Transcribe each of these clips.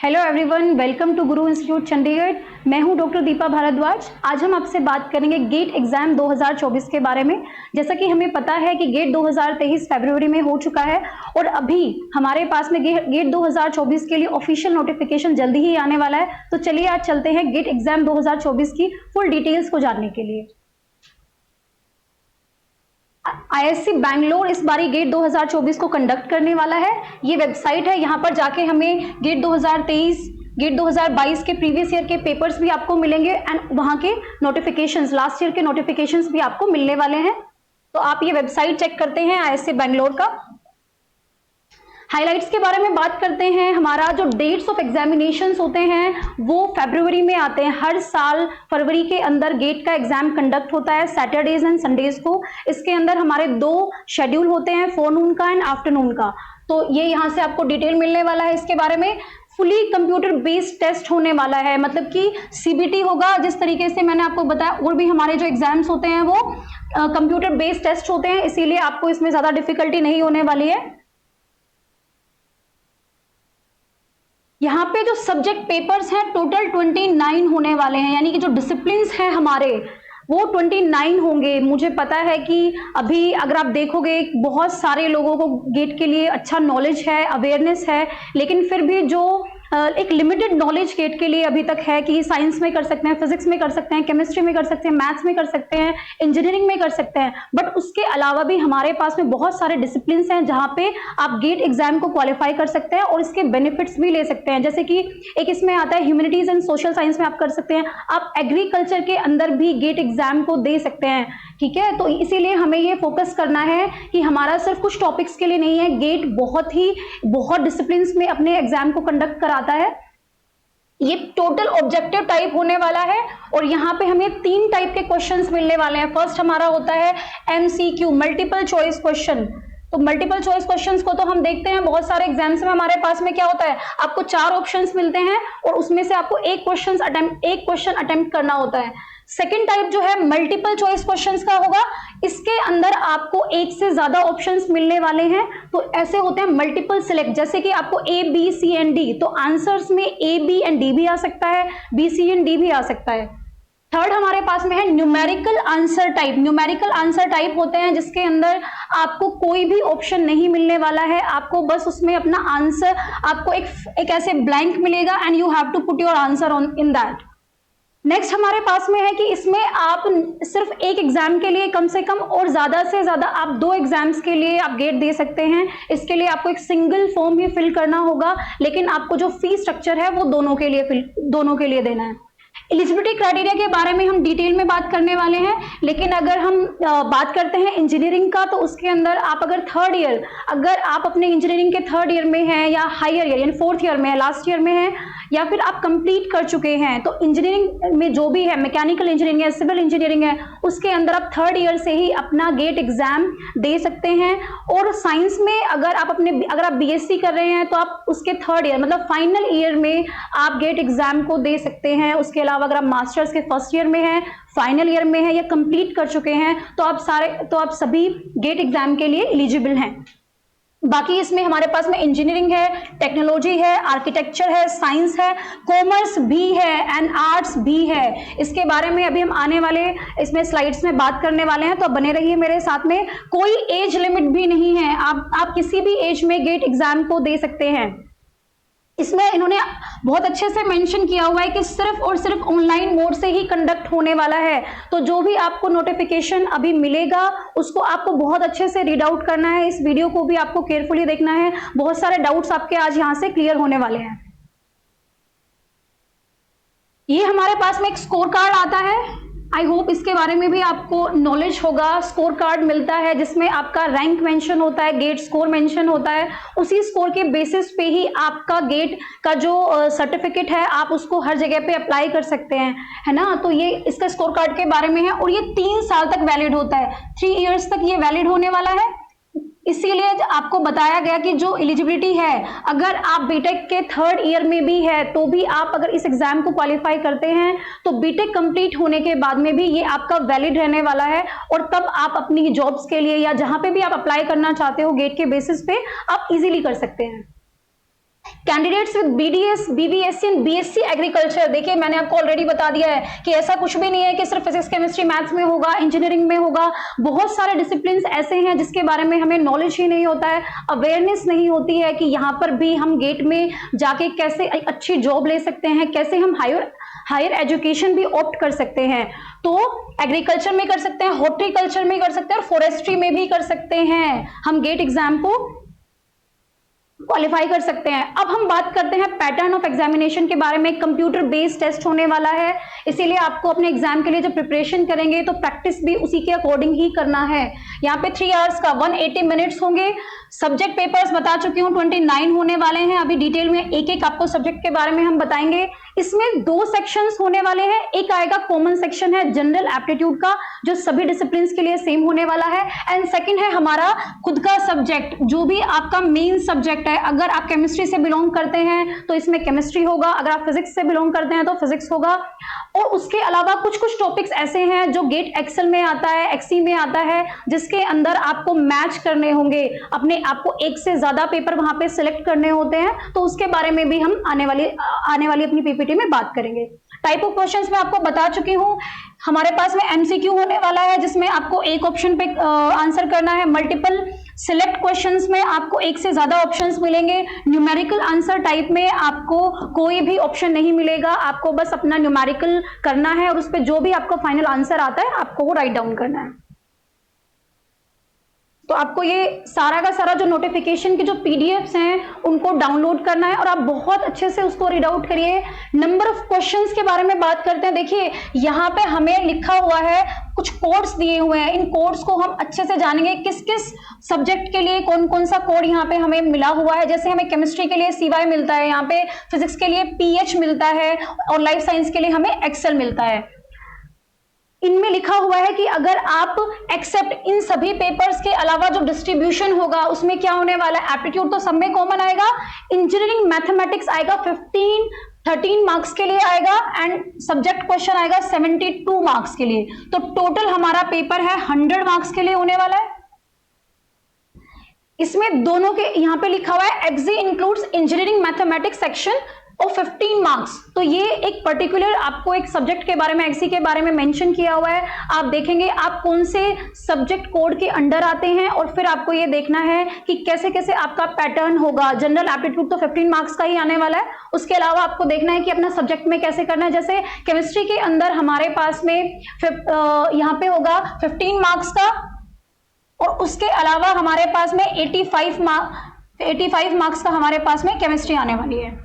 Hello everyone, welcome to Guru institute Chandigarh. मैं हूं doctor Deepa Bhardwaj. आज हम आपसे बात करेंगे गेट एग्जाम 2024 के बारे में। जैसा कि हमें पता है कि गेट 2023 फरवरी में हो चुका है और अभी हमारे पास में गेट 2024 के लिए ऑफिशियल नोटिफिकेशन जल्दी ही आने वाला है। तो चलिए आज चलते हैं गेट एग्जाम 2024 की फुल डिटेल्स को जानने के लिए। आईएससी बैंगलोर इस बारी गेट 2024 को कंडक्ट करने वाला है। ये वेबसाइट है, यहाँ पर जाके हमें गेट 2023 गेट 2022 के प्रीवियस ईयर के पेपर्स भी आपको मिलेंगे एंड वहाँ के नोटिफिकेशंस, लास्ट ईयर के नोटिफिकेशंस भी आपको मिलने वाले हैं। तो आप ये वेबसाइट चेक करते हैं आईएससी बैंगलोर का। हाइलाइट्स के बारे में बात करते हैं। हमारा जो डेट्स ऑफ एग्जामिनेशंस होते हैं वो फरवरी में आते हैं। हर साल फरवरी के अंदर गेट का एग्जाम कंडक्ट होता है, सैटरडेज एंड संडेज को। इसके अंदर हमारे दो शेड्यूल होते हैं, फोरनून का एंड आफ्टरनून का। तो ये यहाँ से आपको डिटेल मिलने वाला है इसके बारे में। फुली कंप्यूटर बेस्ड टेस्ट होने वाला है, मतलब कि सीबीटी होगा जिस तरीके से मैंने आपको बताया। और भी हमारे जो एग्जाम्स होते हैं वो कंप्यूटर बेस्ड टेस्ट होते हैं, इसीलिए आपको इसमें ज्यादा डिफिकल्टी नहीं होने वाली है। यहाँ पे जो सब्जेक्ट पेपर्स हैं टोटल 29 होने वाले हैं, यानी कि जो डिसिप्लिन्स हैं हमारे वो 29 होंगे। मुझे पता है कि अभी अगर आप देखोगे बहुत सारे लोगों को गेट के लिए अच्छा नॉलेज है, अवेयरनेस है, लेकिन फिर भी जो एक लिमिटेड नॉलेज गेट के लिए अभी तक है कि साइंस में कर सकते हैं, फिजिक्स में कर सकते हैं, केमिस्ट्री में कर सकते हैं, मैथ्स में कर सकते हैं, इंजीनियरिंग में कर सकते हैं। बट उसके अलावा भी हमारे पास में बहुत सारे डिसिप्लिन्स हैं जहाँ पे आप गेट एग्जाम को क्वालिफाई कर सकते हैं और इसके बेनिफिट्स भी ले सकते हैं। जैसे कि एक इसमें आता है ह्यूमैनिटीज एंड सोशल साइंस में आप कर सकते हैं, आप एग्रीकल्चर के अंदर भी गेट एग्जाम को दे सकते हैं। ठीक है, तो इसीलिए हमें ये फोकस करना है कि हमारा सिर्फ कुछ टॉपिक्स के लिए नहीं है, गेट बहुत डिसिप्लिन्स में अपने एग्जाम को कंडक्ट कराता है। ये टोटल ऑब्जेक्टिव टाइप होने वाला है और यहाँ पे हमें 3 टाइप के क्वेश्चंस मिलने वाले हैं। फर्स्ट हमारा होता है एमसीक्यू, मल्टीपल चॉइस क्वेश्चन। तो मल्टीपल चॉइस क्वेश्चंस को तो हम देखते हैं बहुत सारे एग्जाम्स में हमारे पास में क्या होता है, आपको 4 ऑप्शंस मिलते हैं और उसमें से आपको एक क्वेश्चन अटेम्प्ट करना होता है। सेकेंड टाइप जो है मल्टीपल चॉइस क्वेश्चंस का होगा, इसके अंदर आपको एक से ज्यादा ऑप्शंस मिलने वाले हैं। तो ऐसे होते हैं मल्टीपल सिलेक्ट, जैसे कि आपको A B C and D, तो आंसर्स में ए बी एंड डी भी आ सकता है, बी सी एंड डी भी आ सकता है। थर्ड हमारे पास में है numerical answer type. Numerical answer type होते हैं जिसके अंदर आपको कोई भी ऑप्शन नहीं मिलने वाला है, आपको बस उसमें अपना आंसर, आपको एक ऐसे ब्लैंक मिलेगा and you have to put your answer on in that. Next हमारे पास में है कि इसमें आप सिर्फ एक एग्जाम के लिए कम से कम और ज्यादा से ज्यादा आप 2 एग्जाम्स के लिए आप गेट दे सकते हैं। इसके लिए आपको एक सिंगल फॉर्म ही फिल करना होगा, लेकिन आपको जो फी स्ट्रक्चर है वो दोनों के लिए देना है। एलिजिबिलिटी क्राइटेरिया के बारे में हम डिटेल में बात करने वाले हैं, लेकिन अगर हम बात करते हैं इंजीनियरिंग का, तो उसके अंदर आप अगर आप अपने इंजीनियरिंग के 3rd ईयर में हैं या हायर ईयर यानी 4th ईयर में है, लास्ट ईयर में है, या फिर आप कंप्लीट कर चुके हैं, तो इंजीनियरिंग में जो भी है, मैकेनिकल इंजीनियरिंग है, सिविल इंजीनियरिंग है, उसके अंदर आप 3rd ईयर से ही अपना गेट एग्जाम दे सकते हैं। और साइंस में अगर आप बीएससी कर रहे हैं तो आप उसके 3rd ईयर मतलब फाइनल ईयर में आप गेट एग्जाम को दे सकते हैं। उसके अलावा अगर आप मास्टर्स के 1st ईयर में हैं, फाइनल ईयर में है या कंप्लीट कर चुके हैं, तो आप सभी गेट एग्जाम के लिए एलिजिबल हैं। बाकी इसमें हमारे पास में इंजीनियरिंग है, टेक्नोलॉजी है, आर्किटेक्चर है, साइंस है, कॉमर्स भी है एंड आर्ट्स भी है। इसके बारे में अभी हम आने वाले इसमें स्लाइड्स में बात करने वाले हैं, तो बने रहिए मेरे साथ में। कोई एज लिमिट भी नहीं है, आप किसी भी एज में गेट एग्जाम को दे सकते हैं। इसमें इन्होंने बहुत अच्छे से मेंशन किया हुआ है कि सिर्फ और सिर्फ ऑनलाइन मोड से ही कंडक्ट होने वाला है। तो जो भी आपको नोटिफिकेशन अभी मिलेगा उसको आपको बहुत अच्छे से रीड आउट करना है। इस वीडियो को भी आपको केयरफुली देखना है, बहुत सारे डाउट्स आपके आज यहाँ से क्लियर होने वाले हैं। ये हमारे पास में एक स्कोर कार्ड आता है, आई होप इसके बारे में भी आपको नॉलेज होगा। स्कोर कार्ड मिलता है जिसमें आपका रैंक मेंशन होता है, गेट स्कोर मेंशन होता है। उसी स्कोर के बेसिस पे ही आपका गेट का जो सर्टिफिकेट है आप उसको हर जगह पे अप्लाई कर सकते हैं, है ना। तो ये इसका स्कोर कार्ड के बारे में है और ये 3 साल तक वैलिड होता है, 3 इयर्स तक ये वैलिड होने वाला है। इसीलिए आपको बताया गया कि जो एलिजिबिलिटी है, अगर आप बीटेक के 3rd ईयर में भी है तो भी आप अगर इस एग्जाम को क्वालिफाई करते हैं तो बीटेक कंप्लीट होने के बाद में भी ये आपका वैलिड रहने वाला है और तब आप अपनी जॉब्स के लिए या जहां पे भी आप अप्लाई करना चाहते हो गेट के बेसिस पे आप इजीली कर सकते हैं। Candidates with BDS, BVSc and BSc agriculture, देखिए मैंने आपको ऑलरेडी बता दिया है कि ऐसा कुछ भी नहीं है कि सिर्फ फिजिक्स, केमिस्ट्री, मैथ्स में होगा, इंजीनियरिंग में होगा। बहुत सारे डिसिप्लिन ऐसे हैं जिसके बारे में हमें नॉलेज ही नहीं होता है, अवेयरनेस नहीं होती है कि यहाँ पर भी हम गेट में जाके कैसे अच्छी जॉब ले सकते हैं, कैसे हम हायर एजुकेशन भी ऑप्ट कर सकते हैं। तो एग्रीकल्चर में कर सकते हैं, हॉर्टिकल्चर में कर सकते हैं और फॉरेस्ट्री में भी कर सकते हैं, हम गेट एग्जाम को क्वालिफाई कर सकते हैं। अब हम बात करते हैं पैटर्न ऑफ एग्जामिनेशन के बारे में। कंप्यूटर बेस्ड टेस्ट होने वाला है, इसीलिए आपको अपने एग्जाम के लिए जब प्रिपरेशन करेंगे तो प्रैक्टिस भी उसी के अकॉर्डिंग ही करना है। यहाँ पे 3 आवर्स का 180 मिनट्स होंगे। सब्जेक्ट पेपर्स बता चुकी हूँ 29 होने वाले हैं। अभी डिटेल में एक एक आपको सब्जेक्ट के बारे में हम बताएंगे। इसमें 2 सेक्शंस होने वाले हैं। एक आएगा कॉमन सेक्शन है जनरल एप्टीट्यूड का, जो सभी डिसिप्लिन के लिए सेम होने वाला है, एंड सेकंड है हमारा खुद का सब्जेक्ट, जो भी आपका मेन सब्जेक्ट है। अगर आप केमिस्ट्री से बिलोंग करते हैं तो इसमें केमिस्ट्री होगा, अगर आप फिजिक्स से बिलोंग करते हैं तो फिजिक्स होगा। और उसके अलावा कुछ कुछ टॉपिक्स ऐसे हैं जो गेट एक्सेल में आता है, एक्सी में आता है, जिसके अंदर आपको मैच करने होंगे, अपने आपको एक से ज्यादा पेपर वहां पे सिलेक्ट करने होते हैं। तो उसके बारे में भी हम आने वाली अपनी पीपीटी में बात करेंगे। टाइप ऑफ क्वेश्चंस मैं आपको बता चुकी हूं। हमारे पास में एमसीक्यू होने वाला है, जिसमें आपको एक ऑप्शन पे आंसर करना है। मल्टीपल सिलेक्ट क्वेश्चंस में आपको एक से ज्यादा ऑप्शंस मिलेंगे। न्यूमेरिकल आंसर टाइप में आपको कोई भी ऑप्शन नहीं मिलेगा, आपको बस अपना न्यूमेरिकल करना है और उस पर जो भी आपको फाइनल आंसर आता है आपको वो राइट डाउन करना है। तो आपको ये सारा का सारा जो नोटिफिकेशन के जो पीडीएफ्स हैं उनको डाउनलोड करना है और आप बहुत अच्छे से उसको रीड आउट करिए। नंबर ऑफ क्वेश्चंस के बारे में बात करते हैं। देखिए यहाँ पे हमें लिखा हुआ है, कुछ कोड्स दिए हुए हैं, इन कोड्स को हम अच्छे से जानेंगे किस किस सब्जेक्ट के लिए कौन कौन सा कोड यहाँ पे हमें मिला हुआ है। जैसे हमें केमिस्ट्री के लिए CY मिलता है, यहाँ पे फिजिक्स के लिए PH मिलता है और लाइफ साइंस के लिए हमें एक्सेल मिलता है। इनमें लिखा हुआ है कि अगर आप एक्सेप्ट इन सभी पेपर्स के अलावा जो डिस्ट्रीब्यूशन होगा उसमें क्या होने वाला है, एप्टीट्यूड तो सब में कॉमन आएगा, इंजीनियरिंग मैथमेटिक्स आएगा 13 मार्क्स के लिए आएगा एंड सब्जेक्ट क्वेश्चन आएगा 72 मार्क्स के लिए। तो टोटल हमारा पेपर है 100 मार्क्स के लिए होने वाला है। इसमें दोनों के यहाँ पे लिखा हुआ है XE includes engineering mathematics section और 15 मार्क्स। तो ये एक पर्टिकुलर आपको एक सब्जेक्ट के बारे में, एक्सी के बारे में मेंशन किया हुआ है। आप देखेंगे आप कौन से सब्जेक्ट कोड के अंडर आते हैं और फिर आपको ये देखना है कि कैसे कैसे आपका पैटर्न होगा। जनरल एप्टीट्यूड तो 15 मार्क्स का ही आने वाला है, उसके अलावा आपको देखना है कि अपना सब्जेक्ट में कैसे करना है। जैसे केमिस्ट्री के अंदर हमारे पास में यहाँ पे होगा 15 मार्क्स का और उसके अलावा हमारे पास में 85 मार्क्स का हमारे पास में केमिस्ट्री आने वाली है।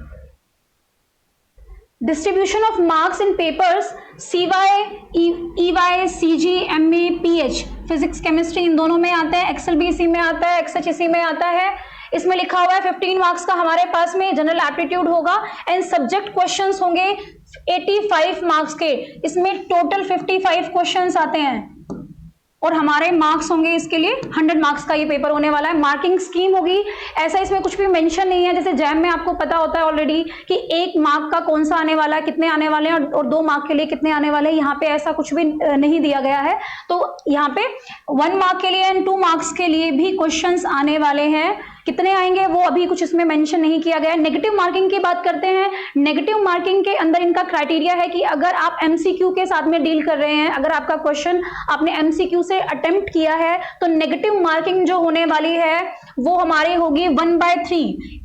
Distribution of marks in papers CY, EY, CG, MA, PH, physics chemistry in दोनों में आता है, एक्सेल भी इसी में आता है, XH इसी में आता है। इसमें लिखा हुआ है 15 मार्क्स का हमारे पास में जनरल एप्टीट्यूड होगा एंड सब्जेक्ट क्वेश्चंस होंगे 85 मार्क्स के। इसमें टोटल 55 क्वेश्चंस आते हैं और हमारे मार्क्स होंगे इसके लिए 100 मार्क्स का ये पेपर होने वाला है। मार्किंग स्कीम होगी, ऐसा इसमें कुछ भी मेंशन नहीं है। जैसे जैम में आपको पता होता है ऑलरेडी कि 1 मार्क का कौन सा आने वाला है, कितने आने वाले हैं और 2 मार्क के लिए कितने आने वाले हैं। यहाँ पे ऐसा कुछ भी नहीं दिया गया है। तो यहाँ पे 1 मार्क के लिए एंड 2 मार्क्स के लिए भी क्वेश्चंस आने वाले हैं। कितने आएंगे वो अभी कुछ इसमें मेंशन नहीं किया गया है। नेगेटिव मार्किंग की बात करते हैं। नेगेटिव मार्किंग के अंदर इनका क्राइटेरिया है कि अगर आप MCQ के साथ में डील कर रहे हैं, अगर आपका क्वेश्चन आपने MCQ से अटेम्प्ट किया है तो नेगेटिव मार्किंग जो होने वाली है वो हमारी होगी 1/3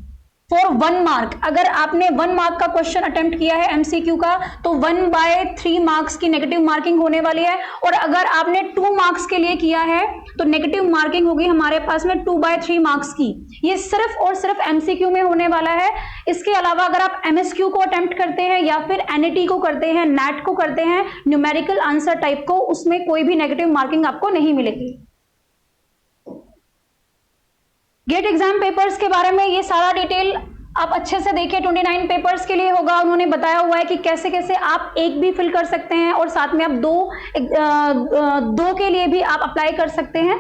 फॉर 1 मार्क। अगर आपने 1 मार्क का क्वेश्चन अटेम्प्ट किया है MCQ का तो 1/3 मार्क्स की नेगेटिव मार्किंग होने वाली है। और अगर आपने 2 मार्क्स के लिए किया है तो नेगेटिव मार्किंग होगी हमारे पास में 2/3 मार्क्स की। ये सिर्फ और सिर्फ MCQ में होने वाला है। इसके अलावा अगर आप MSQ को अटेम्प्ट करते हैं या फिर NET को करते हैं, NET को करते हैं, न्यूमेरिकल आंसर टाइप को, उसमें कोई भी नेगेटिव मार्किंग आपको नहीं मिलेगी। गेट एग्जाम पेपर्स के बारे में ये सारा डिटेल आप अच्छे से देखिए। 29 पेपर्स के लिए होगा। उन्होंने बताया हुआ है कि कैसे कैसे आप एक भी फिल कर सकते हैं और साथ में आप दो के लिए भी आप अप्लाई कर सकते हैं।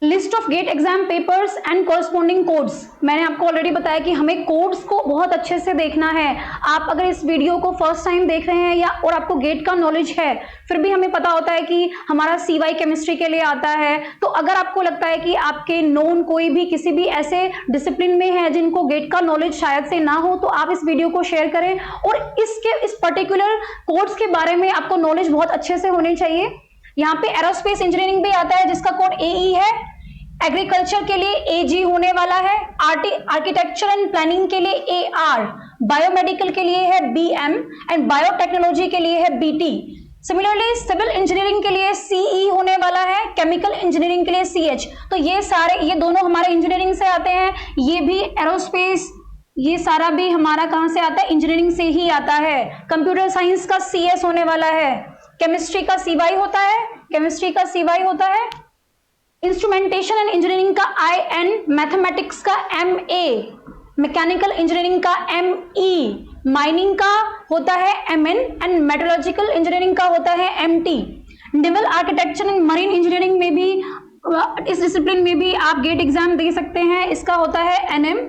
List of GATE exam papers and corresponding codes. मैंने आपको ऑलरेडी बताया कि हमें कोड्स को बहुत अच्छे से देखना है। आप अगर इस वीडियो को फर्स्ट टाइम देख रहे हैं या और आपको गेट का नॉलेज है, फिर भी हमें पता होता है कि हमारा CY केमिस्ट्री के लिए आता है, तो अगर आपको लगता है कि आपके नोन कोई भी किसी भी ऐसे डिसिप्लिन में है जिनको गेट का नॉलेज शायद से ना हो, तो आप इस वीडियो को शेयर करें और इस पर्टिकुलर कोड्स के बारे में आपको नॉलेज बहुत अच्छे से होनी चाहिए। यहाँ पे एरोस्पेस इंजीनियरिंग भी आता है जिसका कोड AE है, एग्रीकल्चर के लिए AG होने वाला है, आर्किटेक्चर एंड प्लानिंग के लिए AR, बायोमेडिकल के लिए है BM एंड बायोटेक्नोलॉजी के लिए है BT। सिमिलरली सिविल इंजीनियरिंग के लिए CE होने वाला है, केमिकल इंजीनियरिंग के लिए CH। तो ये दोनों हमारे इंजीनियरिंग से आते हैं। ये भी एरोस्पेस, ये सारा भी हमारा कहां से आता है? इंजीनियरिंग से ही आता है। कंप्यूटर साइंस का CS होने वाला है, केमिस्ट्री का CY होता है, केमिस्ट्री का CY होता है, इंस्ट्रूमेंटेशन एंड इंजीनियरिंग का IN, मैथमेटिक्स का MA, मैकेनिकल इंजीनियरिंग का ME, माइनिंग का होता है MN एंड मेटलर्जिकल इंजीनियरिंग का होता है MT। Naval architecture and marine engineering में भी, इस डिसिप्लिन में भी आप गेट एग्जाम दे सकते हैं, इसका होता है NM।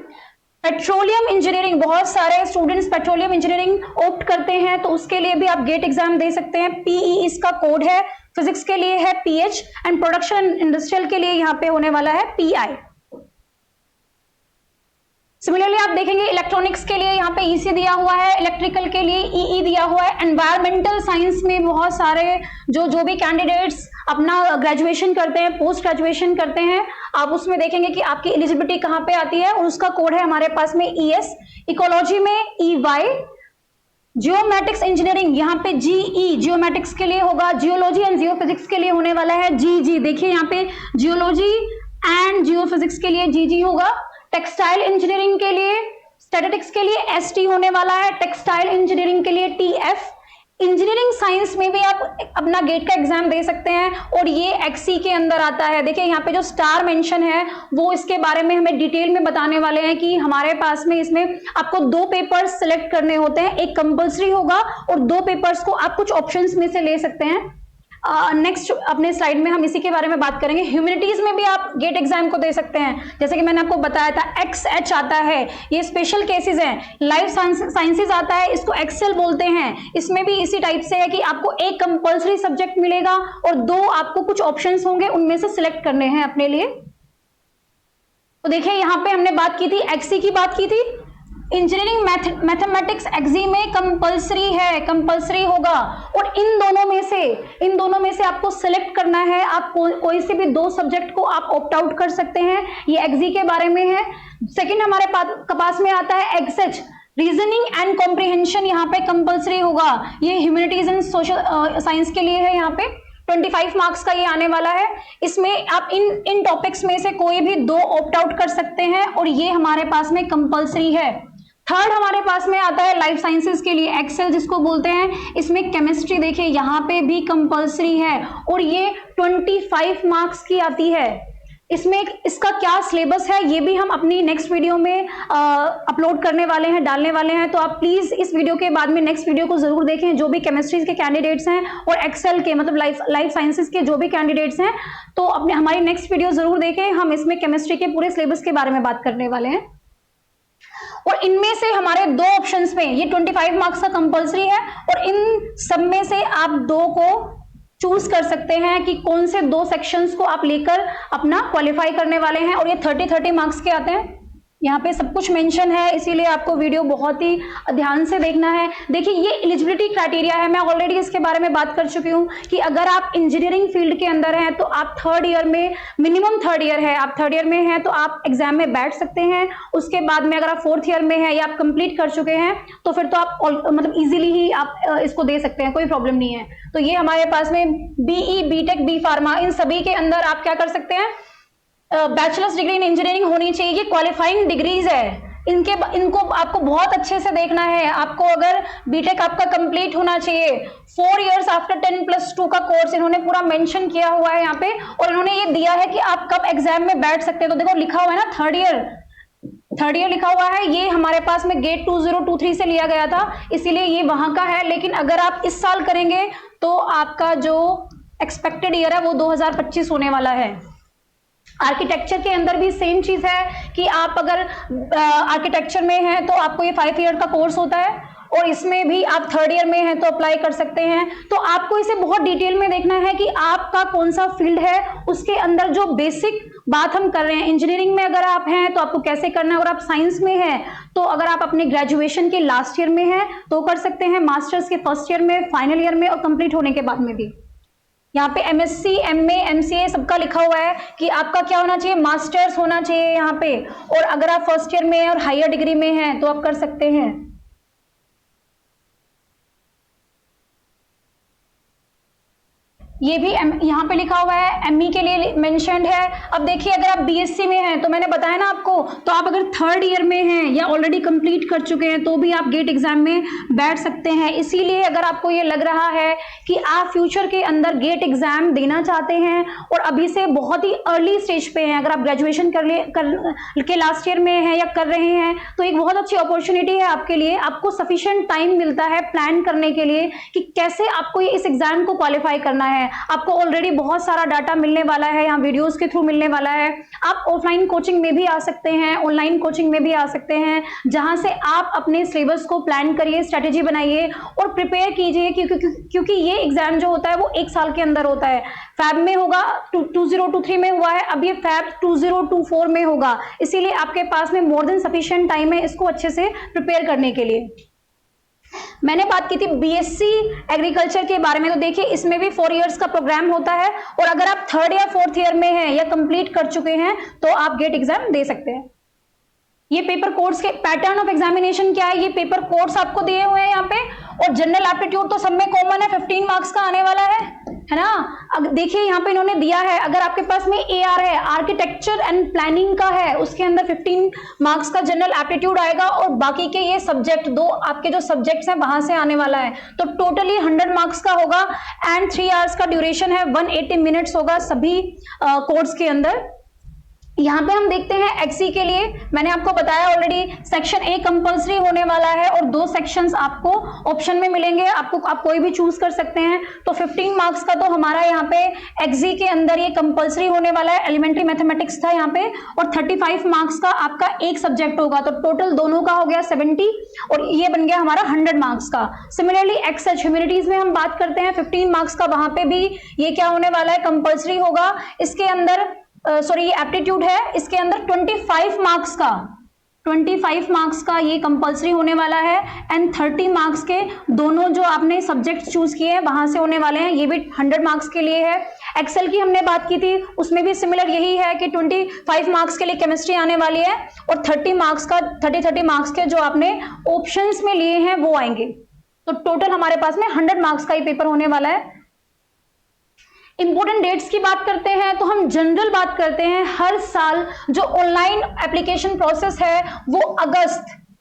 पेट्रोलियम इंजीनियरिंग, बहुत सारे स्टूडेंट्स पेट्रोलियम इंजीनियरिंग ऑप्ट करते हैं, तो उसके लिए भी आप गेट एग्जाम दे सकते हैं। PE इसका कोड है, फिजिक्स के लिए है PH एंड प्रोडक्शन इंडस्ट्रियल के लिए यहाँ पे होने वाला है PI। सिमिलरली आप देखेंगे इलेक्ट्रॉनिक्स के लिए यहाँ पे EC दिया हुआ है, इलेक्ट्रिकल के लिए EE दिया हुआ है। एनवायरमेंटल साइंस में बहुत सारे जो भी कैंडिडेट्स अपना ग्रेजुएशन करते हैं, पोस्ट ग्रेजुएशन करते हैं, आप उसमें देखेंगे कि आपकी एलिजिबिलिटी कहाँ पे आती है और उसका कोड है हमारे पास में ES। इकोलॉजी में EY, जियोमेटिक्स इंजीनियरिंग यहाँ पे GE जियोमेटिक्स के लिए होगा, जियोलॉजी एंड जियोफिजिक्स के लिए होने वाला है GG। देखिए यहाँ पे जियोलॉजी एंड जियोफिजिक्स के लिए GG होगा। टेक्सटाइल इंजीनियरिंग के लिए, स्टैटिस्टिक्स के लिए ST होने वाला है, टेक्सटाइल इंजीनियरिंग के लिए TF। इंजीनियरिंग साइंस में भी आप अपना गेट का एग्जाम दे सकते हैं और ये XC के अंदर आता है। देखिए यहाँ पे जो स्टार मेंशन है वो इसके बारे में हमें डिटेल में बताने वाले हैं कि हमारे पास में इसमें आपको 2 पेपर्स सिलेक्ट करने होते हैं, एक कंपल्सरी होगा और 2 पेपर्स को आप कुछ ऑप्शंस में से ले सकते हैं। नेक्स्ट अपने स्लाइड में हम इसी के बारे में बात करेंगे। ह्यूमैनिटीज में भी आप गेट एग्जाम को दे सकते हैं, जैसे कि मैंने आपको बताया था XH आता है, ये स्पेशल केसेस हैं। लाइफ साइंसेज आता है, इसको एक्सेल बोलते हैं। इसमें भी इसी टाइप से है कि आपको एक कंपल्सरी सब्जेक्ट मिलेगा और 2 आपको कुछ ऑप्शंस होंगे, उनमें से सिलेक्ट करने हैं अपने लिए। तो देखिए यहाँ पे हमने बात की थी, XC की बात की थी। इंजीनियरिंग मैथमेटिक्स XG में कंपल्सरी है, कंपल्सरी होगा और इन दोनों में से आपको सिलेक्ट करना है। आप कोई से भी 2 सब्जेक्ट को आप ऑप्ट आउट कर सकते हैं, ये XG के बारे में है। सेकंड हमारे पास में आता है XH, रीजनिंग एंड कॉम्प्रिहेंशन, यहाँ पे कंपल्सरी होगा। ये ह्यूमैनिटीज एंड सोशल साइंस के लिए है, यहाँ पे 25 मार्क्स का ये आने वाला है। इसमें आप इन टॉपिक्स में से कोई भी 2 ऑप्ट आउट कर सकते हैं और ये हमारे पास में कंपल्सरी है। थर्ड हमारे पास में आता है लाइफ साइंसेज के लिए एक्सेल जिसको बोलते हैं। इसमें केमिस्ट्री देखिए यहाँ पे भी कंपल्सरी है और ये 25 मार्क्स की आती है। इसमें इसका क्या सिलेबस है ये भी हम अपनी नेक्स्ट वीडियो में अपलोड करने वाले हैं, डालने वाले हैं, तो आप प्लीज इस वीडियो के बाद में नेक्स्ट वीडियो को जरूर देखें। जो भी केमिस्ट्री के कैंडिडेट्स हैं और एक्सेल के मतलब लाइफ साइंसेज के जो भी कैंडिडेट्स हैं, तो अपने हमारी नेक्स्ट वीडियो जरूर देखें। हम इसमें केमिस्ट्री के पूरे सिलेबस के बारे में बात करने वाले हैं और इनमें से हमारे 2 ऑप्शंस में ये 25 मार्क्स का कंपल्सरी है और इन सब में से आप 2 को चूज कर सकते हैं कि कौन से 2 सेक्शंस को आप लेकर अपना क्वालिफाई करने वाले हैं और ये 30 मार्क्स के आते हैं। यहाँ पे सब कुछ मेंशन है, इसीलिए आपको वीडियो बहुत ही ध्यान से देखना है। देखिए ये एलिजिबिलिटी क्राइटेरिया है, मैं ऑलरेडी इसके बारे में बात कर चुकी हूँ कि अगर आप इंजीनियरिंग फील्ड के अंदर हैं तो आप 3rd ईयर में, मिनिमम 3rd ईयर है, आप 3rd ईयर में हैं तो आप एग्जाम में बैठ सकते हैं। उसके बाद में अगर आप 4th ईयर में हैं या आप कंप्लीट कर चुके हैं तो फिर तो आप मतलब इजीली ही आप इसको दे सकते हैं, कोई प्रॉब्लम नहीं है। तो ये हमारे पास में BE, BTech, B फार्मा, इन सभी के अंदर आप क्या कर सकते हैं, बैचलर्स डिग्री इन इंजीनियरिंग होनी चाहिए। ये क्वालिफाइंग डिग्रीज है, इनको आपको बहुत अच्छे से देखना है। आपको अगर बीटेक आपका कंप्लीट होना चाहिए 4 इयर्स आफ्टर 10+2 का कोर्स इन्होंने पूरा मेंशन किया हुआ है यहाँ पे और इन्होंने ये दिया है कि आप कब एग्जाम में बैठ सकते हैं। तो देखो लिखा हुआ है ना 3rd ईयर लिखा हुआ है, ये हमारे पास में गेट 2023 से लिया गया था, इसीलिए ये वहां का है। लेकिन अगर आप इस साल करेंगे तो आपका जो एक्सपेक्टेड ईयर है वो 2025 होने वाला है। आर्किटेक्चर के अंदर भी सेम चीज है कि आप अगर आर्किटेक्चर में हैं तो आपको ये 5 ईयर का कोर्स होता है, और इसमें भी आप 3rd ईयर में हैं तो अप्लाई कर सकते हैं। तो आपको इसे बहुत डिटेल में देखना है कि आपका कौन सा फील्ड है, उसके अंदर जो बेसिक बात हम कर रहे हैं। इंजीनियरिंग में अगर आप हैं तो आपको कैसे करना है, और आप साइंस में हैं तो अगर आप अपने ग्रेजुएशन के लास्ट ईयर में हैं तो कर सकते हैं, मास्टर्स के 1st ईयर में, फाइनल ईयर में और कंप्लीट होने के बाद में भी। यहाँ पे MSc, MA, MCA सबका लिखा हुआ है कि आपका क्या होना चाहिए, मास्टर्स होना चाहिए यहाँ पे, और अगर आप 1st ईयर में हैं और हायर डिग्री में हैं तो आप कर सकते हैं। ये भी यहाँ पे लिखा हुआ है, ME के लिए मेंशन्ड है। अब देखिए अगर आप BSc में हैं तो मैंने बताया ना आपको, तो आप अगर 3rd ईयर में हैं या ऑलरेडी कंप्लीट कर चुके हैं तो भी आप गेट एग्जाम में बैठ सकते हैं। इसीलिए अगर आपको ये लग रहा है कि आप फ्यूचर के अंदर गेट एग्जाम देना चाहते हैं और अभी से बहुत ही अर्ली स्टेज पे हैं, अगर आप ग्रेजुएशन के लास्ट ईयर में हैं या कर रहे हैं, तो एक बहुत अच्छी अपॉर्चुनिटी है आपके लिए। आपको सफिशिएंट टाइम मिलता है प्लान करने के लिए कि कैसे आपको इस एग्जाम को क्वालिफाई करना है। आपको ऑलरेडी बहुत सारा डाटा मिलने वाला है, यहाँ वीडियोस के थ्रू मिलने वाला है। आप ऑफलाइन कोचिंग में भी आ सकते हैं, ऑनलाइन कोचिंग में भी आ सकते हैं, जहां से आप अपने सिलेबस को प्लान करिए, स्ट्रेटेजी बनाइए और प्रिपेयर कीजिए, क्योंकि ये एग्जाम जो होता है वो 1 साल के अंदर होता है। फैब में होगा, 2023 में हुआ है, अब ये फैब 2024 में होगा। इसीलिए आपके पास में मोर देन सफिशिएंट टाइम है इसको अच्छे से प्रिपेयर करने के लिए। मैंने बात की थी BSc एग्रीकल्चर के बारे में, तो देखिए इसमें भी 4 इयर्स का प्रोग्राम होता है, और अगर आप 3rd या 4th ईयर में हैं या कंप्लीट कर चुके हैं तो आप गेट एग्जाम दे सकते हैं। ये पेपर कोड्स के पैटर्न ऑफ एग्जामिनेशन क्या है, ये पेपर कोड्स आपको दिए हुए हैं यहाँ पे, और जनरल एप्टीट्यूड तो सब में कॉमन है, 15 मार्क्स का आने वाला है ना। अब देखिए यहाँ पे इन्होंने दिया है, अगर आपके पास में AR है, आर्किटेक्चर एंड प्लानिंग का है, उसके अंदर 15 मार्क्स का जनरल एप्टीट्यूड आएगा, और बाकी के ये सब्जेक्ट दो आपके जो सब्जेक्ट्स हैं वहां से आने वाला है, तो टोटली 100 मार्क्स का होगा एंड 3 आवर्स का ड्यूरेशन है, 180 मिनट्स होगा सभी कोर्स के अंदर। यहाँ पे हम देखते हैं एक्सी के लिए, मैंने आपको बताया ऑलरेडी, सेक्शन A कंपल्सरी होने वाला है और 2 सेक्शंस आपको ऑप्शन में मिलेंगे, आप कोई भी चूज कर सकते हैं। तो 15 मार्क्स का तो हमारा यहाँ पे एक्सी के अंदर ये कंपल्सरी होने वाला है, एलिमेंट्री मैथमेटिक्स था यहाँ पे, और 35 मार्क्स का आपका एक सब्जेक्ट होगा, तो टोटल दोनों का हो गया 70, और ये बन गया हमारा 100 मार्क्स का। सिमिलरली एक्सएच ह्यूमैनिटीज में हम बात करते हैं, 15 मार्क्स का, वहां पे भी ये क्या होने वाला है, कंपल्सरी होगा। इसके अंदर ये एप्टीट्यूड है, इसके अंदर 25 मार्क्स का ये कंपल्सरी होने वाला है, एंड 30 मार्क्स के दोनों जो आपने सब्जेक्ट चूज किए हैं वहां से होने वाले हैं, ये भी 100 मार्क्स के लिए है। एक्सेल की हमने बात की थी, उसमें भी सिमिलर यही है कि 25 मार्क्स के लिए केमिस्ट्री आने वाली है, और 30 मार्क्स के जो आपने ऑप्शंस में लिए हैं वो आएंगे। तो टोटल हमारे पास में 100 मार्क्स का ये पेपर होने वाला है। इंपॉर्टेंट डेट्स की बात करते हैं तो हम जनरल बात करते हैं, हर साल जो ऑनलाइन एप्लीकेशन प्रोसेस है वो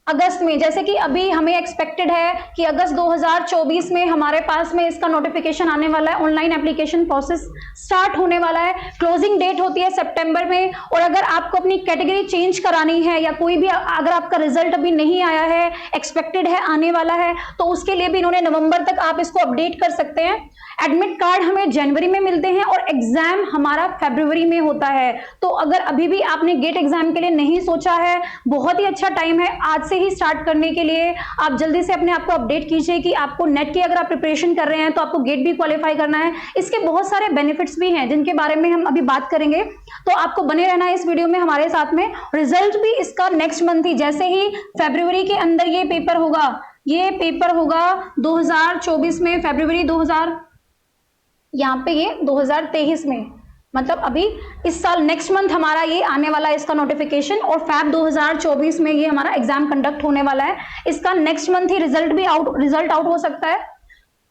अगस्त में, जैसे कि अभी हमें एक्सपेक्टेड है कि अगस्त 2024 में हमारे पास में इसका नोटिफिकेशन आने वाला है, ऑनलाइन एप्लीकेशन प्रोसेस स्टार्ट होने वाला है। क्लोजिंग डेट होती है सितंबर में, और अगर आपको अपनी कैटेगरी चेंज करानी है या कोई भी अगर आपका रिजल्ट अभी नहीं आया है, एक्सपेक्टेड है आने वाला है, तो उसके लिए भी इन्होंने नवंबर तक आप इसको अपडेट कर सकते हैं। एडमिट कार्ड हमें जनवरी में मिलते हैं और एग्जाम हमारा फरवरी में होता है। तो अगर अभी भी आपने गेट एग्जाम के लिए नहीं सोचा है, बहुत ही अच्छा टाइम है आज से ही स्टार्ट करने के लिए। आप जल्दी से अपने आप को अपडेट कीजिए कि आपको नेट की अगर आप प्रिपरेशन कर रहे हैं तो आपको गेट भी क्वालिफाई करना है। इसके बहुत सारे बेनिफिट्स भी हैं जिनके बारे में हम अभी बात करेंगे, तो आपको बने रहना है इस वीडियो में हमारे साथ में। रिजल्ट भी इसका नेक्स्ट मंथ ही, जैसे ही फरवरी के अंदर ये पेपर होगा 2024 में, फरवरी 2023 में, मतलब अभी इस साल नेक्स्ट मंथ हमारा ये आने वाला है इसका नोटिफिकेशन, और फैब 2024 में ये हमारा एग्जाम कंडक्ट होने वाला है। इसका नेक्स्ट मंथ ही रिजल्ट आउट हो सकता है।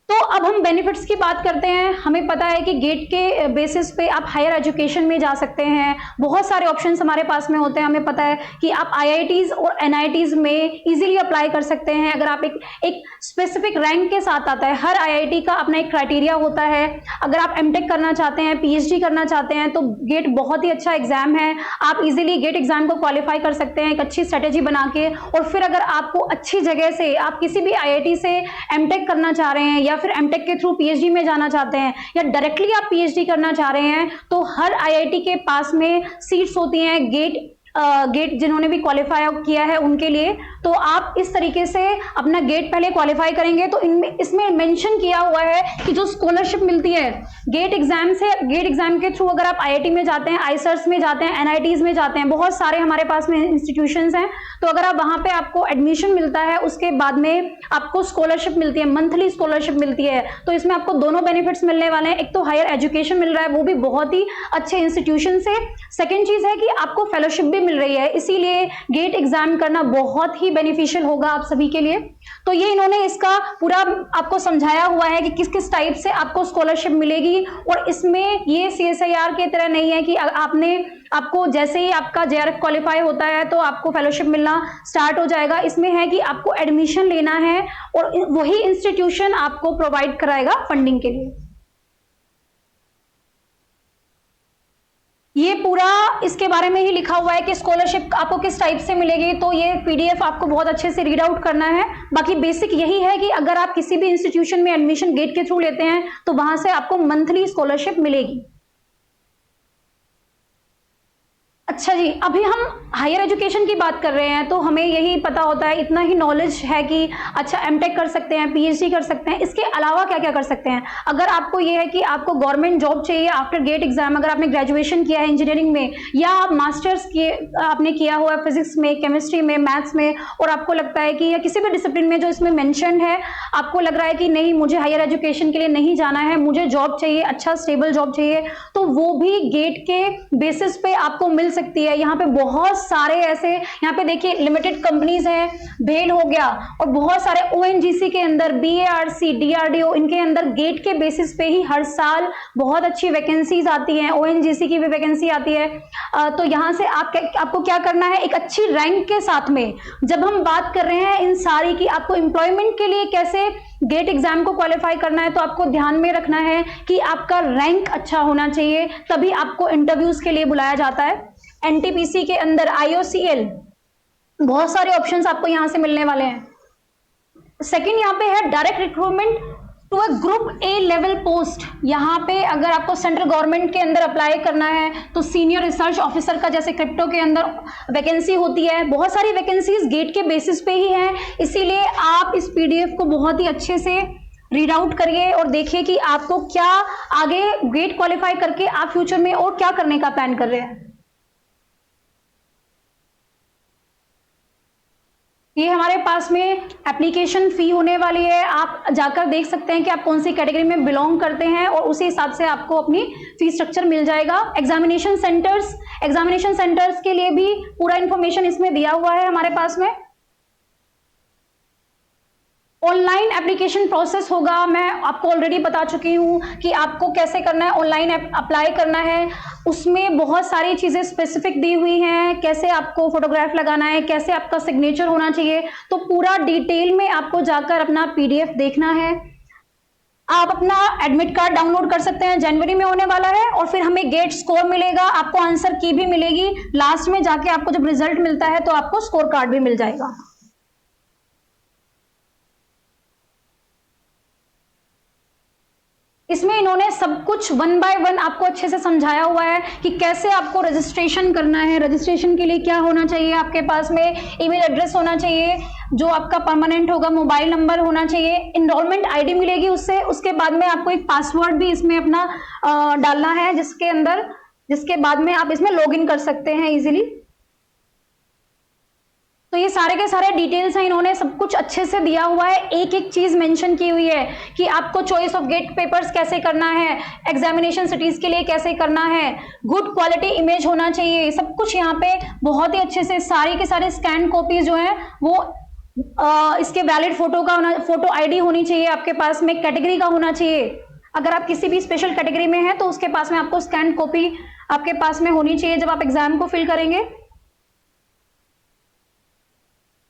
तो अब हम बेनिफिट्स की बात करते हैं। हमें पता है कि गेट के बेसिस पे आप हायर एजुकेशन में जा सकते हैं, बहुत सारे ऑप्शंस हमारे पास में होते हैं। हमें पता है कि आप IITs और NITs में इजीली अप्लाई कर सकते हैं अगर आप एक स्पेसिफिक रैंक के साथ आता है। हर IIT का अपना एक क्राइटेरिया होता है। अगर आप MTech करना चाहते हैं, PhD करना चाहते हैं, तो गेट बहुत ही अच्छा एग्जाम है। आप इजीली गेट एग्जाम को क्वालिफाई कर सकते हैं एक अच्छी स्ट्रेटेजी बना के। और फिर अगर आपको अच्छी जगह से, आप किसी भी IIT से MTech करना चाह रहे हैं या फिर एमटेक के थ्रू पीएचडी में जाना चाहते हैं, या डायरेक्टली आप पीएचडी करना चाह रहे हैं, तो हर आईआईटी के पास में सीट्स होती हैं गेट जिन्होंने भी क्वालिफाई किया है उनके लिए। तो आप इस तरीके से अपना गेट पहले क्वालिफाई करेंगे। तो इसमें मेंशन किया हुआ है कि जो स्कॉलरशिप मिलती है गेट एग्जाम के थ्रू, अगर आप आईआईटी में जाते हैं, आईसर्स में जाते हैं, एनआईटीज में जाते हैं, बहुत सारे हमारे पास में इंस्टीट्यूशंस हैं, तो अगर आप वहां पे आपको एडमिशन मिलता है, उसके बाद में आपको स्कॉलरशिप मिलती है, मंथली स्कॉलरशिप मिलती है। तो इसमें आपको दोनों बेनिफिट्स मिलने वाले हैं। एक तो हायर एजुकेशन मिल रहा है, वो भी बहुत ही अच्छे इंस्टीट्यूशन से। सेकेंड चीज है कि आपको फेलोशिप भी मिल रही है, इसीलिए गेट एग्जाम करना बहुत ही बेनिफिशियल होगा आप सभी के लिए। तो ये इन्होंने इसका पूरा आपको समझाया हुआ है कि किस किस टाइप से आपको स्कॉलरशिप मिलेगी। और इसमें ये सीएसआईआर की तरह नहीं है कि आपको जैसे ही आपका जेआरएफ क्वालिफाई होता है तो आपको फेलोशिप मिलना स्टार्ट हो जाएगा। इसमें है कि आपको एडमिशन लेना है और वही इंस्टीट्यूशन आपको प्रोवाइड कराएगा फंडिंग के लिए। ये पूरा इसके बारे में ही लिखा हुआ है कि स्कॉलरशिप आपको किस टाइप से मिलेगी। तो ये पीडीएफ आपको बहुत अच्छे से रीड आउट करना है। बाकी बेसिक यही है कि अगर आप किसी भी इंस्टीट्यूशन में एडमिशन गेट के थ्रू लेते हैं तो वहां से आपको मंथली स्कॉलरशिप मिलेगी। अच्छा जी, अभी हम हायर एजुकेशन की बात कर रहे हैं, तो हमें यही पता होता है, इतना ही नॉलेज है कि अच्छा एमटेक कर सकते हैं, पीएचडी कर सकते हैं, इसके अलावा क्या क्या कर सकते हैं। अगर आपको ये है कि आपको गवर्नमेंट जॉब चाहिए आफ्टर गेट एग्जाम, अगर आपने ग्रेजुएशन किया है इंजीनियरिंग में, या आप मास्टर्स आपने किया हुआ है फिजिक्स में, केमिस्ट्री में, मैथ्स में, और आपको लगता है कि या किसी भी डिसिप्लिन में जो इसमें मैंशन है, आपको लग रहा है कि नहीं मुझे हायर एजुकेशन के लिए नहीं जाना है, मुझे जॉब चाहिए, अच्छा स्टेबल जॉब चाहिए, तो वो भी गेट के बेसिस पे आपको मिल सकती है। यहाँ पे बहुत सारे ऐसे, यहाँ पे देखिए लिमिटेड कंपनीज हैं, भेल हो गया, और बहुत सारे ओएनजीसी के अंदर, बीएआरसी, डीआरडीओ, इनके अंदर गेट के बेसिस पे ही हर साल बहुत अच्छी वैकेंसीज आती हैं। ओएनजीसी की भी वैकेंसी आती है। तो यहाँ से आपको क्या करना है, एक अच्छी रैंक के साथ में, जब हम बात कर रहे हैं इन सारी की आपको एम्प्लॉयमेंट के लिए कैसे गेट एग्जाम को क्वालिफाई करना है, तो आपको ध्यान में रखना है कि आपका रैंक अच्छा होना चाहिए, तभी आपको इंटरव्यूज के लिए बुलाया जाता है। एनटीपीसी के अंदर आईओसीएल, बहुत सारे ऑप्शंस आपको यहां से मिलने वाले हैं। सेकंड यहाँ पे है direct recruitment to a group A level post. यहाँ पे अगर आपको सेंट्रल गवर्नमेंट के अंदर अप्लाई करना है तो सीनियर रिसर्च ऑफिसर का, जैसे क्रिप्टो के अंदर वैकेंसी होती है, बहुत सारी वैकेंसीज गेट के बेसिस पे ही हैं। इसीलिए आप इस पीडीएफ को बहुत ही अच्छे से रीड आउट करिए और देखिए कि आपको क्या आगे गेट क्वालिफाई करके आप फ्यूचर में और क्या करने का प्लान कर रहे हैं। ये हमारे पास में एप्लीकेशन फी होने वाली है, आप जाकर देख सकते हैं कि आप कौन सी कैटेगरी में बिलोंग करते हैं और उसी हिसाब से आपको अपनी फी स्ट्रक्चर मिल जाएगा। एग्जामिनेशन सेंटर्स के लिए भी पूरा इंफॉर्मेशन इसमें दिया हुआ है हमारे पास में। ऑनलाइन एप्लीकेशन प्रोसेस होगा, मैं आपको ऑलरेडी बता चुकी हूँ कि आपको कैसे करना है, ऑनलाइन अप्लाई करना है। उसमें बहुत सारी चीज़ें स्पेसिफिक दी हुई हैं, कैसे आपको फोटोग्राफ लगाना है, कैसे आपका सिग्नेचर होना चाहिए, तो पूरा डिटेल में आपको जाकर अपना पीडीएफ देखना है। आप अपना एडमिट कार्ड डाउनलोड कर सकते हैं, जनवरी में होने वाला है, और फिर हमें गेट स्कोर मिलेगा, आपको आंसर की भी मिलेगी। लास्ट में जाके आपको जब रिजल्ट मिलता है तो आपको स्कोर कार्ड भी मिल जाएगा। इसमें इन्होंने सब कुछ 1 बाय 1 आपको अच्छे से समझाया हुआ है कि कैसे आपको रजिस्ट्रेशन करना है। रजिस्ट्रेशन के लिए क्या होना चाहिए, आपके पास में ईमेल एड्रेस होना चाहिए जो आपका परमानेंट होगा, मोबाइल नंबर होना चाहिए, इनरोलमेंट आईडी मिलेगी उससे, उसके बाद में आपको एक पासवर्ड भी इसमें अपना डालना है, जिसके बाद में आप इसमें लॉगिन कर सकते हैं इजीली। तो ये सारे के सारे डिटेल्स हैं, इन्होंने सब कुछ अच्छे से दिया हुआ है, एक एक चीज मेंशन की हुई है कि आपको चॉइस ऑफ गेट पेपर्स कैसे करना है, एग्जामिनेशन सिटीज के लिए कैसे करना है, गुड क्वालिटी इमेज होना चाहिए, सब कुछ यहाँ पे बहुत ही अच्छे से सारे के सारे स्कैन कॉपीज जो है वो इसके वैलिड फोटो आईडी होनी चाहिए आपके पास में, कैटेगरी का होना चाहिए। अगर आप किसी भी स्पेशल कैटेगरी में हैं तो उसके पास में आपको स्कैन कॉपी आपके पास में होनी चाहिए जब आप एग्जाम को फिल करेंगे।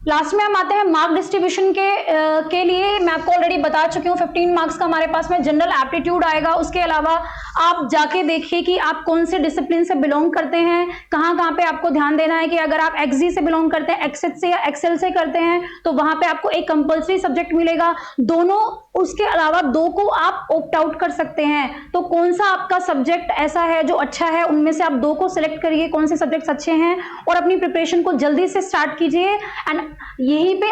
लास्ट में हम आते हैं मार्क डिस्ट्रीब्यूशन के लिए। मैं आपको ऑलरेडी बता चुकी हूँ 15 मार्क्स का हमारे पास में जनरल एप्टीट्यूड आएगा। उसके अलावा आप जाके देखिए कि आप कौन से डिसिप्लिन से बिलोंग करते हैं, कहाँ पे आपको ध्यान देना है कि अगर आप एक्सजी से बिलोंग करते हैं, एक्सेट से या एक्सेल से करते हैं, तो वहां पे आपको एक कंपल्सरी सब्जेक्ट मिलेगा। दोनों उसके अलावा 2 को आप ऑप्ट आउट कर सकते हैं। तो कौन सा आपका सब्जेक्ट ऐसा है जो अच्छा है, उनमें से आप 2 को सिलेक्ट करिए, कौन से सब्जेक्ट्स अच्छे हैं, और अपनी प्रिपरेशन को जल्दी से स्टार्ट कीजिए। एंड यहीं पे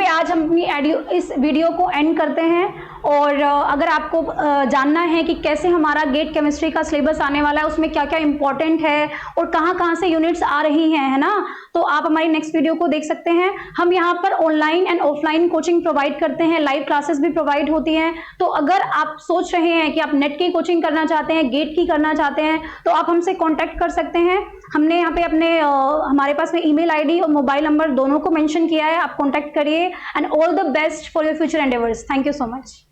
आज हम अपनी इस वीडियो को एंड करते हैं। और अगर आपको जानना है कि कैसे हमारा गेट केमिस्ट्री का सिलेबस आने वाला है, उसमें क्या क्या इंपॉर्टेंट है और कहाँ से यूनिट्स आ रही हैं, है ना, तो आप हमारी नेक्स्ट वीडियो को देख सकते हैं। हम यहाँ पर online and offline coaching provide करते हैं, लाइव क्लासेस भी प्रोवाइड होती हैं। तो अगर आप सोच रहे हैं कि आप नेट की कोचिंग करना चाहते हैं, गेट की करना चाहते हैं, तो आप हमसे कॉन्टैक्ट कर सकते हैं। हमने यहाँ पे हमारे पास में ईमेल आईडी और मोबाइल नंबर दोनों को मेंशन किया है, आप कॉन्टैक्ट करिए। And all the best for your future endeavours. Thank you so much.